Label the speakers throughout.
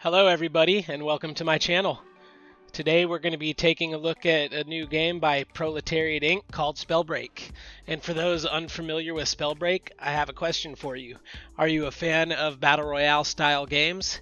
Speaker 1: Hello everybody and welcome to my channel. Today we're going to be taking a look at a new game by Proletariat Inc. called Spellbreak. And for those unfamiliar with Spellbreak, I have a question for you. Are you a fan of Battle Royale style games?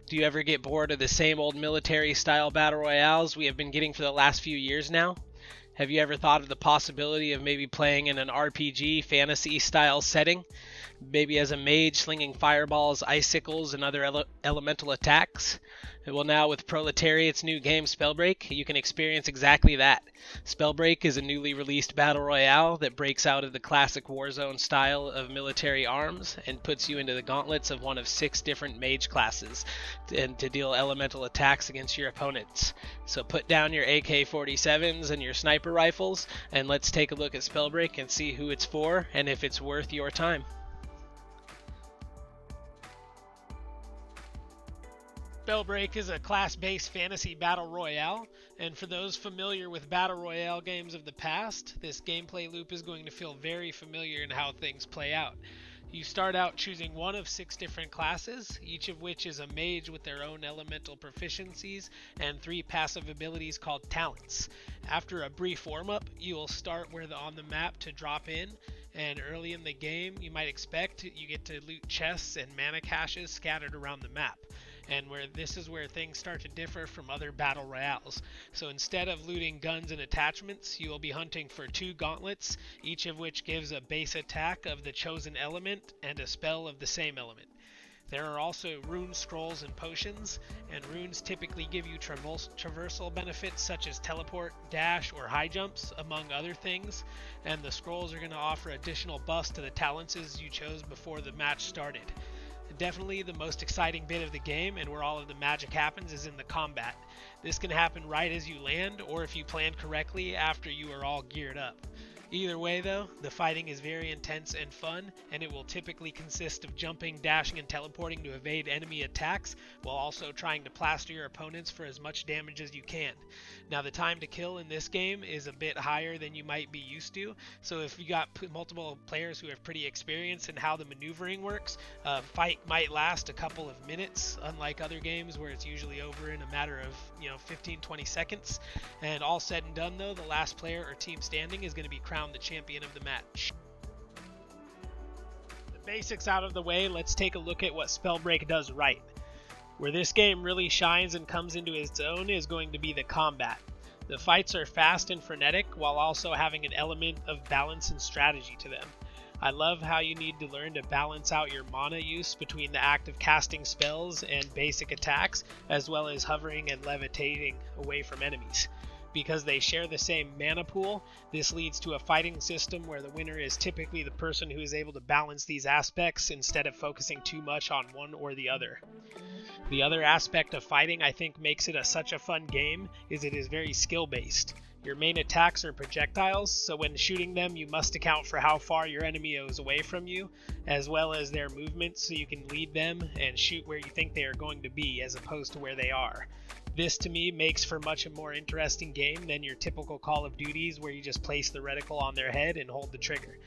Speaker 1: Do you ever get bored of the same old military style Battle Royales we have been getting for the last few years now? Have you ever thought of the possibility of maybe playing in an RPG fantasy style setting? Maybe as a mage slinging fireballs, icicles, and other elemental attacks? Well, now with Proletariat's new game Spellbreak, you can experience exactly that. Spellbreak is a newly released battle royale that breaks out of the classic Warzone style of military arms and puts you into the gauntlets of one of 6 different mage classes and to deal elemental attacks against your opponents. So put down your AK-47s and your sniper rifles, and let's take a look at Spellbreak and see who it's for and if it's worth your time. Spellbreak is a class-based fantasy battle royale, and for those familiar with battle royale games of the past, this gameplay loop is going to feel very familiar in how things play out. You start out choosing one of 6 different classes, each of which is a mage with their own elemental proficiencies and 3 passive abilities called talents. After a brief warm-up, you will start on the map to drop in, and early in the game you might expect you get to loot chests and mana caches scattered around the map. And this is where things start to differ from other battle royales. So instead of looting guns and attachments, you will be hunting for 2 gauntlets, each of which gives a base attack of the chosen element and a spell of the same element. There are also rune scrolls and potions, and runes typically give you traversal benefits such as teleport, dash, or high jumps, among other things, and the scrolls are going to offer additional buffs to the talents you chose before the match started. Definitely the most exciting bit of the game and where all of the magic happens is in the combat. This can happen right as you land or if you plan correctly after you are all geared up. Either way though, the fighting is very intense and fun, and it will typically consist of jumping, dashing, and teleporting to evade enemy attacks while also trying to plaster your opponents for as much damage as you can. Now the time to kill in this game is a bit higher than you might be used to, so if you got multiple players who have pretty experience in how the maneuvering works, a fight might last a couple of minutes, unlike other games where it's usually over in a matter of 15-20 seconds. And all said and done though, the last player or team standing is going to be crowned the champion of the match. The basics out of the way, let's take a look at what Spellbreak does right. Where this game really shines and comes into its own is going to be the combat. The fights are fast and frenetic while also having an element of balance and strategy to them. I love how you need to learn to balance out your mana use between the act of casting spells and basic attacks, as well as hovering and levitating away from enemies. Because they share the same mana pool, this leads to a fighting system where the winner is typically the person who is able to balance these aspects instead of focusing too much on one or the other. The other aspect of fighting I think makes it such a fun game is it is very skill based. Your main attacks are projectiles, so when shooting them you must account for how far your enemy is away from you, as well as their movement, so you can lead them and shoot where you think they are going to be as opposed to where they are. This to me makes for much a more interesting game than your typical Call of Duties where you just place the reticle on their head and hold the trigger.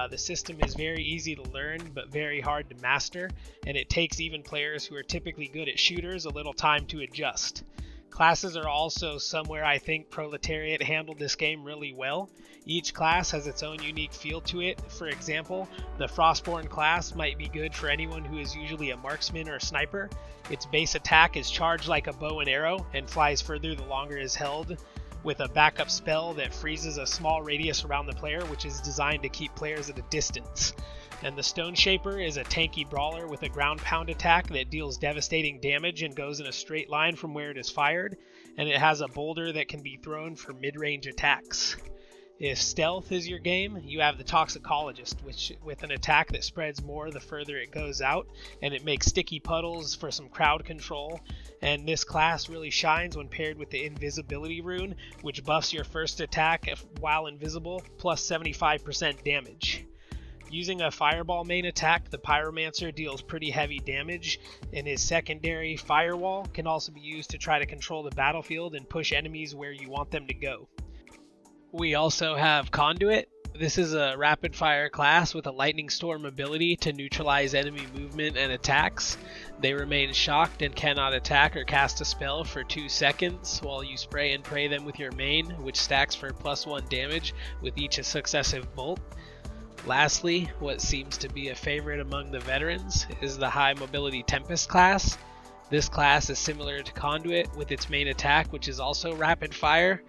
Speaker 1: The system is very easy to learn but very hard to master, and it takes even players who are typically good at shooters a little time to adjust. Classes are also somewhere I think Proletariat handled this game really well. Each class has its own unique feel to it. For example, the Frostborn class might be good for anyone who is usually a marksman or a sniper. Its base attack is charged like a bow and arrow and flies further the longer it is held, with a backup spell that freezes a small radius around the player, which is designed to keep players at a distance. And the Stone Shaper is a tanky brawler with a ground pound attack that deals devastating damage and goes in a straight line from where it is fired, and it has a boulder that can be thrown for mid-range attacks. If stealth is your game, you have the Toxicologist, which with an attack that spreads more the further it goes out, and it makes sticky puddles for some crowd control. And this class really shines when paired with the Invisibility rune, which buffs your first attack while invisible, plus 75% damage. Using a Fireball main attack, the Pyromancer deals pretty heavy damage, and his secondary Firewall can also be used to try to control the battlefield and push enemies where you want them to go. We also have Conduit. This is a rapid fire class with a lightning storm ability to neutralize enemy movement and attacks. They remain shocked and cannot attack or cast a spell for 2 seconds while you spray and pray them with your main, which stacks for +1 damage with each successive bolt. Lastly, what seems to be a favorite among the veterans is the high mobility Tempest class. This class is similar to Conduit with its main attack, which is also rapid fire.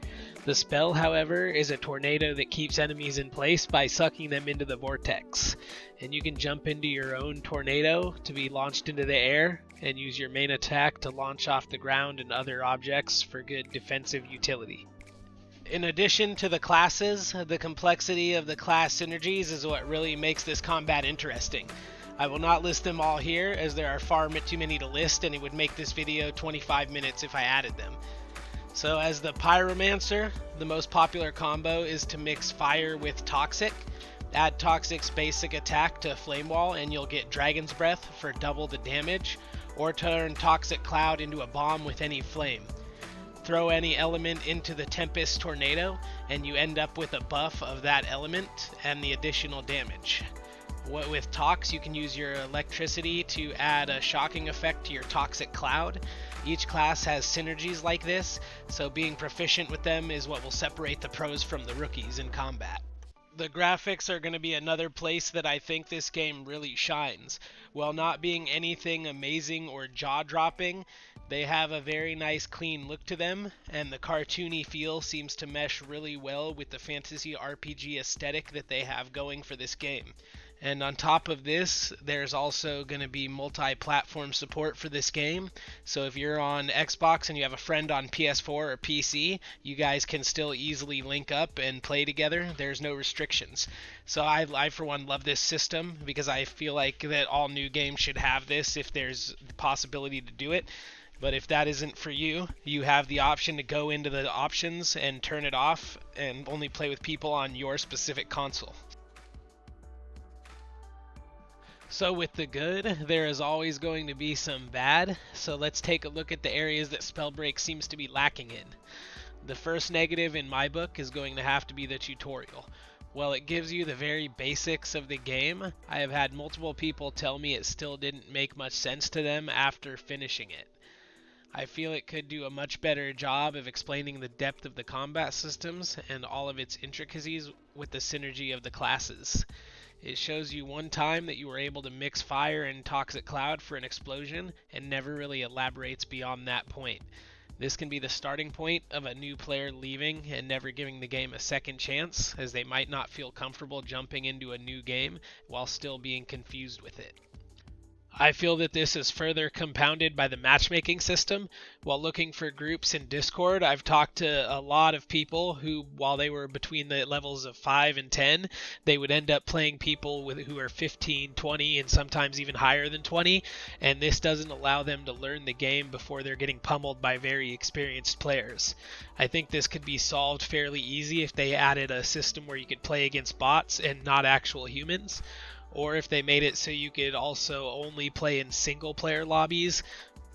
Speaker 1: The spell, however, is a tornado that keeps enemies in place by sucking them into the vortex. And you can jump into your own tornado to be launched into the air and use your main attack to launch off the ground and other objects for good defensive utility. In addition to the classes, the complexity of the class synergies is what really makes this combat interesting. I will not list them all here as there are far too many to list, and it would make this video 25 minutes if I added them. So as the Pyromancer, the most popular combo is to mix fire with Toxic. Add Toxic's basic attack to Flame Wall and you'll get Dragon's Breath for double the damage, or turn Toxic Cloud into a bomb with any flame. Throw any element into the Tempest Tornado and you end up with a buff of that element and the additional damage. With Tox, you can use your electricity to add a shocking effect to your Toxic Cloud. Each class has synergies like this, so being proficient with them is what will separate the pros from the rookies in combat. The graphics are going to be another place that I think this game really shines. While not being anything amazing or jaw-dropping, they have a very nice clean look to them, and the cartoony feel seems to mesh really well with the fantasy RPG aesthetic that they have going for this game. And on top of this, there's also going to be multi-platform support for this game. So if you're on Xbox and you have a friend on PS4 or PC, you guys can still easily link up and play together. There's no restrictions. So I for one love this system because I feel like that all new games should have this if there's the possibility to do it. But if that isn't for you, you have the option to go into the options and turn it off and only play with people on your specific console. So with the good, there is always going to be some bad, so let's take a look at the areas that Spellbreak seems to be lacking in. The first negative in my book is going to have to be the tutorial. While it gives you the very basics of the game, I have had multiple people tell me it still didn't make much sense to them after finishing it. I feel it could do a much better job of explaining the depth of the combat systems and all of its intricacies with the synergy of the classes. It shows you one time that you were able to mix fire and Toxic Cloud for an explosion and never really elaborates beyond that point. This can be the starting point of a new player leaving and never giving the game a second chance, as they might not feel comfortable jumping into a new game while still being confused with it. I feel that this is further compounded by the matchmaking system. While looking for groups in Discord, I've talked to a lot of people who, while they were between the levels of 5 and 10, they would end up playing people who are 15, 20, and sometimes even higher than 20, and this doesn't allow them to learn the game before they're getting pummeled by very experienced players. I think this could be solved fairly easy if they added a system where you could play against bots and not actual humans. Or if they made it so you could also only play in single player lobbies,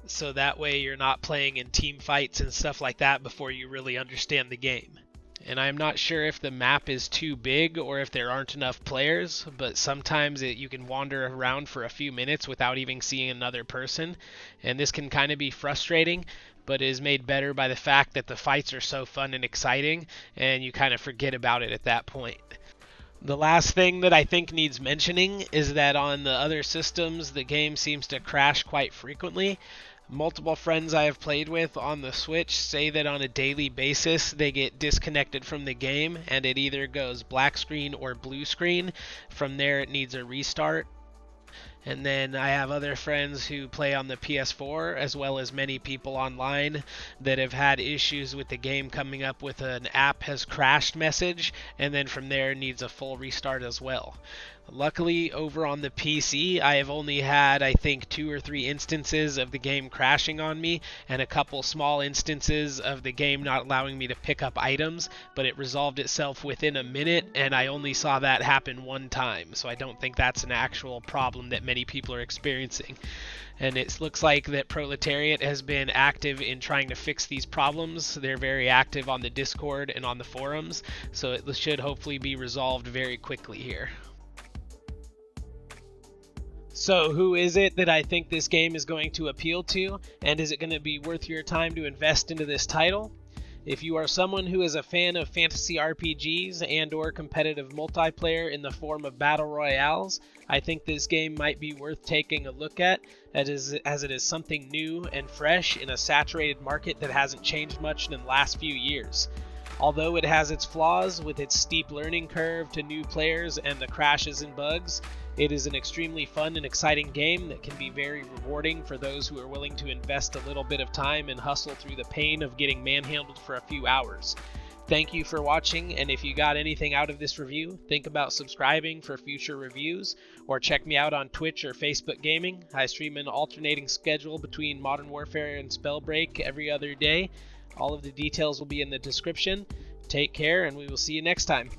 Speaker 1: so that way you're not playing in team fights and stuff like that before you really understand the game. And I'm not sure if the map is too big or if there aren't enough players, but sometimes you can wander around for a few minutes without even seeing another person, and this can kind of be frustrating, but is made better by the fact that the fights are so fun and exciting, and you kind of forget about it at that point. The last thing that I think needs mentioning is that on the other systems, the game seems to crash quite frequently. Multiple friends I have played with on the Switch say that on a daily basis they get disconnected from the game and it either goes black screen or blue screen. From there it needs a restart. And then I have other friends who play on the PS4, as well as many people online that have had issues with the game coming up with an app has crashed message, and then from there needs a full restart as well. Luckily, over on the PC, I have only had, I think, 2 or 3 instances of the game crashing on me, and a couple small instances of the game not allowing me to pick up items, but it resolved itself within a minute, and I only saw that happen one time, so I don't think that's an actual problem that many people are experiencing. And it looks like that Proletariat has been active in trying to fix these problems. They're very active on the Discord and on the forums, so it should hopefully be resolved very quickly here. So who is it that I think this game is going to appeal to, and is it going to be worth your time to invest into this title? If you are someone who is a fan of fantasy RPGs and or competitive multiplayer in the form of battle royales, I think this game might be worth taking a look at, as it is something new and fresh in a saturated market that hasn't changed much in the last few years. Although it has its flaws with its steep learning curve to new players and the crashes and bugs, it is an extremely fun and exciting game that can be very rewarding for those who are willing to invest a little bit of time and hustle through the pain of getting manhandled for a few hours. Thank you for watching, and if you got anything out of this review, think about subscribing for future reviews, or check me out on Twitch or Facebook Gaming. I stream an alternating schedule between Modern Warfare and Spellbreak every other day. All of the details will be in the description. Take care, and we will see you next time.